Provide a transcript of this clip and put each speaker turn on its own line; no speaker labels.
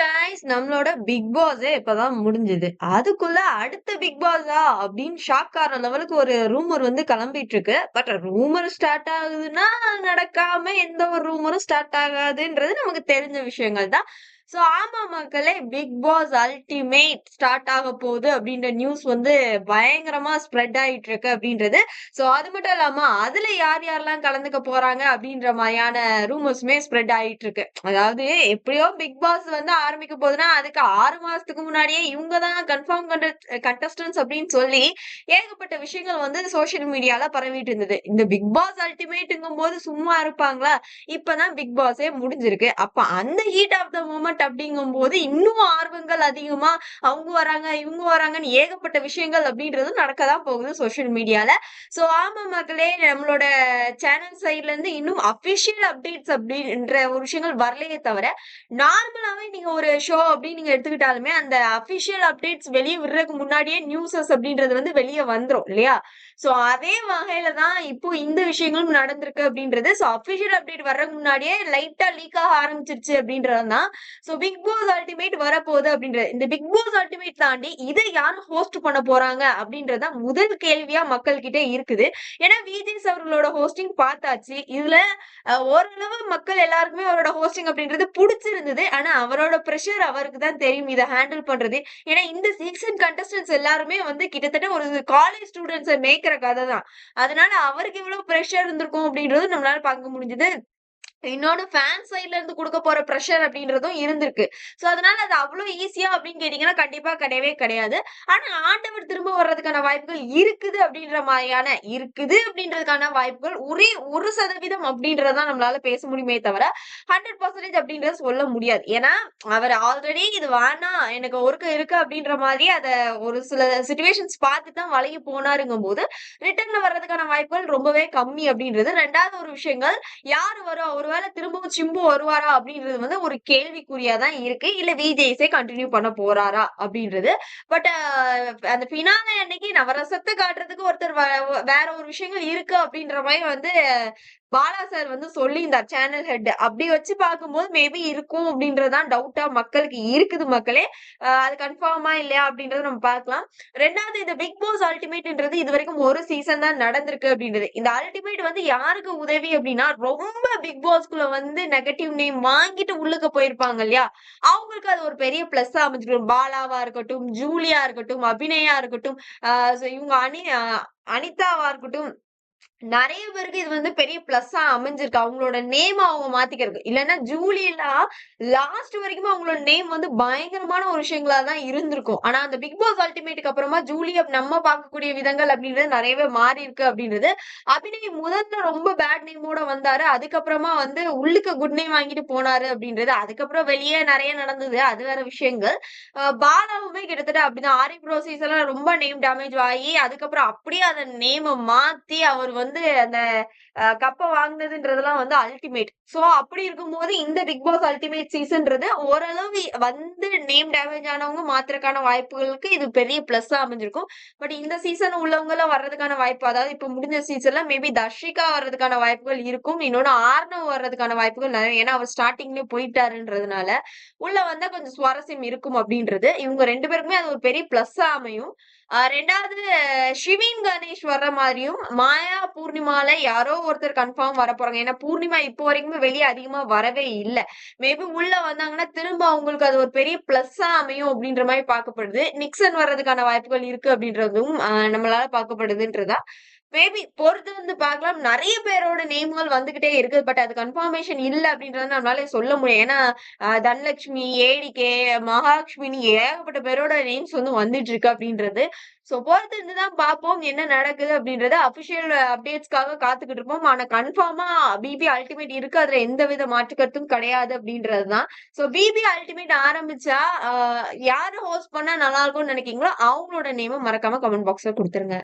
Guys நம்மளோட big பாஸே இப்பதான் முடிஞ்சது. அதுக்குள்ள அடுத்த பிக் பாஸா அப்படின்னு ஷாக் ஆற லெவலுக்கு ஒரு ரூமர் வந்து கிளம்பிட்டு இருக்கு. பட் ரூமர் ஸ்டார்ட் ஆகுதுன்னா நடக்காம எந்த ஒரு ரூமரும் ஸ்டார்ட் ஆகாதுன்றது நமக்கு தெரிஞ்ச விஷயங்கள் தான். சோ ஆமா மக்களே, பிக் பாஸ் அல்டிமேட் ஸ்டார்ட் ஆக போகுது அப்படின்ற நியூஸ் வந்து பயங்கரமா ஸ்ப்ரெட் ஆயிட்டு இருக்கு அப்படின்றது. சோ அது மட்டும் இல்லாம அதுல யார் யாரெல்லாம் கலந்துக்க போறாங்க அப்படின்ற மாதிரியான ரூமர்ஸுமே ஸ்ப்ரெட் ஆயிட்டு இருக்கு. அதாவது எப்படியோ பிக் பாஸ் வந்து ஆரம்பிக்க போகுதுன்னா அதுக்கு 6 மாசத்துக்கு முன்னாடியே இவங்க தான் கன்ஃபார்ம் கண்டஸ்டன்ஸ் அப்படின்னு சொல்லி ஏகப்பட்ட விஷயங்கள் வந்து சோசியல் மீடியால பரவிட்டு இருந்தது. இந்த பிக் பாஸ் அல்டிமேட்டுங்கும் போது சும்மா இருப்பாங்களா? இப்பதான் பிக் பாஸே முடிஞ்சிருக்கு. அப்ப அந்த ஹீட் ஆஃப் த மூமெண்ட் அப்படிங்கும் போது இன்னும் ஆர்வங்கள் அதிகமா அவங்க வராங்க இவங்க வராங்கன்னு ஏகப்பட்ட விஷயங்கள் அப்படின்றது நடக்கதான் போகுது சோசியல் மீடியால. சோ ஆமா மக்களே, நம்மளோட சேனல் சைட்ல இருந்து இன்னும் அபிஷியல் அப்டேட்ஸ் அப்படின்ற ஒரு விஷயங்கள் வரலையே தவிர, நார்மலாவே நீங்க ஒரு ஷோ அப்படின்னு நீங்க எடுத்துக்கிட்டாலுமே அந்த அபிஷியல் அப்டேட்ஸ் வெளியே விடுறதுக்கு முன்னாடியே நியூஸஸ் அப்படின்றது வந்து வெளியே வந்துரும் இல்லையா? சோ அதே வகையில தான் இப்போ இந்த விஷயங்களும் நடந்திருக்கு அப்படின்றது. சோ அபிஷியல் அப்டேட் வர்றதுக்கு முன்னாடியே லைட்டா லீக் ஆக ஆரம்பிச்சிருச்சு அப்படின்றதுதான். சோ பிக் பாஸ் அல்டிமேட் வரப்போகுது அப்படின்றது. இந்த பிக் பாஸ் அல்டிமேட் தாண்டி இதை யாரு ஹோஸ்ட் பண்ண போறாங்க அப்படின்றதுதான் முதல் கேள்வியா மக்கள் கிட்ட இருக்குது. ஏன்னா விஜேஸ் அவர்களோட ஹோஸ்டிங் பார்த்தாச்சு. இதுல ஓரளவு மக்கள் எல்லாருக்குமே அவரோட ஹோஸ்டிங் அப்படின்றது பிடிச்சிருந்தது. ஆனா அவரோட பிரஷர் அவருக்கு தான் தெரியும் இதை ஹேண்டில் பண்றது. ஏன்னா இந்த சீசன் கண்டஸ்டன்ஸ் எல்லாருமே வந்து கிட்டத்தட்ட ஒரு காலேஜ் ஸ்டூடெண்ட்ஸை மேய்க்கிற கதை தான். அதனால அவருக்கு இவ்வளவு பிரஷர் இருந்திருக்கும் அப்படின்றது நம்மளால பார்க்க முடிஞ்சது. இன்னொன்னு ஃபேன் சைட்ல இருந்து கொடுக்க போற பிரஷர் அப்படின்றதும் இருந்திருக்கு. சோ அதனால அது அவ்வளவு ஈஸியா அப்படின்னு கேட்டீங்கன்னா கண்டிப்பா கிடையவே கிடையாது. ஆனா ஆண்டவர் திரும்ப வர்றதுக்கான வாய்ப்புகள் இருக்குது அப்படின்றதுக்கான வாய்ப்புகள் ஒரே 1% அப்படின்றதான் நம்மளால பேச முடியுமே தவிர 100% அப்படின்றத சொல்ல முடியாது. ஏன்னா அவர் ஆல்ரெடி இது வேணாம் எனக்கு ஒர்க்கு இருக்கு அப்படின்ற மாதிரி அத ஒரு சில சிச்சுவேஷன்ஸ் பார்த்து தான் வழங்கி போனாருங்கும் போது ரிட்டர்ன்ல வர்றதுக்கான வாய்ப்புகள் ரொம்பவே கம்மி அப்படின்றது. ரெண்டாவது ஒரு விஷயங்கள், யாரு வரும் ஒருவேளை திரும்பவும் சிம்பு வருவாரா அப்படின்றது வந்து ஒரு கேள்விக்குறியா தான் இருக்கு. இல்ல விஜேஸே கண்டினியூ பண்ண போறாரா அப்படின்றது. பட் அந்த பினாலே அன்னைக்கு நவரசத்தை காட்டுறதுக்கு ஒருத்தர் வேற ஒரு விஷயங்கள் இருக்கு அப்படின்ற மாதிரி வந்து பாலா சார் வந்து சொல்லியிருந்தார் சேனல் ஹெட். அப்படி வச்சு பார்க்கும்போது மேபி இருக்கும் அப்படின்றதுதான் டவுட்டா மக்களுக்கு இருக்குது மக்களே. அது கன்ஃபார்மா இல்லையா அப்படின்றத நம்ம பார்க்கலாம். ரெண்டாவது, இந்த பிக் பாஸ் அல்டிமேட்ன்றது இது வரைக்கும் ஒரு சீசன் தான் நடந்திருக்கு அப்படின்றது. இந்த அல்டிமேட் வந்து யாருக்கு உதவி அப்படின்னா ரொம்ப பிக் பாஸ்குள்ள வந்து நெகட்டிவ் நேம் வாங்கிட்டு உள்ளுக்க போயிருப்பாங்க இல்லையா? அவங்களுக்கு அது ஒரு பெரிய பிளஸ் அமைஞ்சிடும். பாலாவா இருக்கட்டும், ஜூலியா இருக்கட்டும், அபிநயா இருக்கட்டும், இவங்க அனிதாவா இருக்கட்டும், நிறைய பேருக்கு இது வந்து பெரிய பிளஸ்ஸா அமைஞ்சிருக்கு. அவங்களோட நேம் அவங்க மாத்திக்கிறதுக்கு. இல்லைன்னா ஜூலியெல்லாம் லாஸ்ட் வரைக்குமே அவங்களோட நேம் வந்து பயங்கரமான ஒரு விஷயங்களா தான் இருந்திருக்கும். ஆனா அந்த பிக் பாஸ் அல்டிமேட்டுக்கு அப்புறமா ஜூலிய நம்ம பார்க்கக்கூடிய விதங்கள் அப்படின்றது நிறையவே மாறி இருக்கு அப்படின்றது. அபிநய் முதல்ல ரொம்ப பேட் நேமோட வந்தாரு. அதுக்கப்புறமா வந்து உள்ளுக்கு குட் நேம் வாங்கிட்டு போனாரு அப்படின்றது. அதுக்கப்புறம் வெளியே நிறைய நடந்தது. அது வேற விஷயங்கள். பாலாவுமே கிட்டத்தட்ட அப்படிதான். ஆரி ப்ரோசிஸ் எல்லாம் ரொம்ப நேம் டேமேஜ் ஆகி அதுக்கப்புறம் அப்படியே அந்த நேம மாத்தி அவர் வந்து அந்த கப்ப வாங்கினதுன்றதெல்லாம் வந்து அல்டிமேட். சோ அப்படி இருக்கும்போது இந்த பிக் பாஸ் அல்டிமேட் சீசன்றது ஓரளவு வந்து நேம் டேமேஜ் ஆனவங்க மாத்துறதுக்கான வாய்ப்புகளுக்கு இது பெரிய பிளஸ் அமைஞ்சிருக்கும். பட் இந்த சீசன் உள்ளவங்க எல்லாம் வர்றதுக்கான வாய்ப்பு, அதாவது இப்ப முடிஞ்ச சீசன்ல மேபி தர்ஷிகா வர்றதுக்கான வாய்ப்புகள் இருக்கும். இன்னொன்னு ஆர்னவ் வர்றதுக்கான வாய்ப்புகள் நிறைய. ஏன்னா அவர் ஸ்டார்டிங்லயே போயிட்டாருன்றதுனால உள்ள வந்தா கொஞ்சம் சுவாரஸ்யம் இருக்கும் அப்படின்றது. இவங்க 2 பேருக்குமே அது ஒரு பெரிய பிளஸ்ஸா அமையும். ரெண்டாவது, ஷிவின் கணேஷ் வர்ற மாதிரியும் மாயா பூர்ணிமால யாரோ ஒருத்தர் கன்ஃபார்ம் வர போறாங்க. ஏன்னா பூர்ணிமா இப்போ வரைக்குமே வெளியே அதிகமா வரவே இல்ல. மேபி உள்ள வந்தாங்கன்னா திரும்ப அவங்களுக்கு அது ஒரு பெரிய பிளஸ்ஸா அமையும் அப்படின்ற மாதிரி பார்க்கப்படுது. நிக்சன் வர்றதுக்கான வாய்ப்புகள் இருக்கு அப்படின்றதும் நம்மளால பார்க்கப்படுதுன்றதா. மேபி பொறுத்து வந்து பார்க்கலாம். நிறைய பேரோட நேம்கள் வந்துகிட்டே இருக்கு. பட் அது கன்ஃபர்மேஷன் இல்ல அப்படின்றத நம்மளால சொல்ல முடியும். ஏன்னா தனலட்சுமி, ஏடிகே, மகாலட்சுமின்னு ஏகப்பட்ட பேரோட நேம்ஸ் வந்து வந்துட்டு இருக்கு அப்படின்றது. சோ பொறுத்து இருந்துதான் பார்ப்போம் என்ன நடக்குது அப்படின்றத. அபிஷியல் அப்டேட்ஸ்க்காக காத்துக்கிட்டு இருப்போம். ஆனா கன்ஃபார்மா பிபி அல்டிமேட் இருக்கு. அதுல எந்தவித மாற்று கருத்தும் கிடையாது அப்படின்றதுதான். சோ பிபி அல்டிமேட் ஆரம்பிச்சா யாரு ஹோஸ்ட் பண்ணா நல்லா இருக்கும்னு நினைக்கிறீங்களோ அவங்களோட நேம மறக்காம கமெண்ட் பாக்ஸ்ல கொடுத்துருங்க.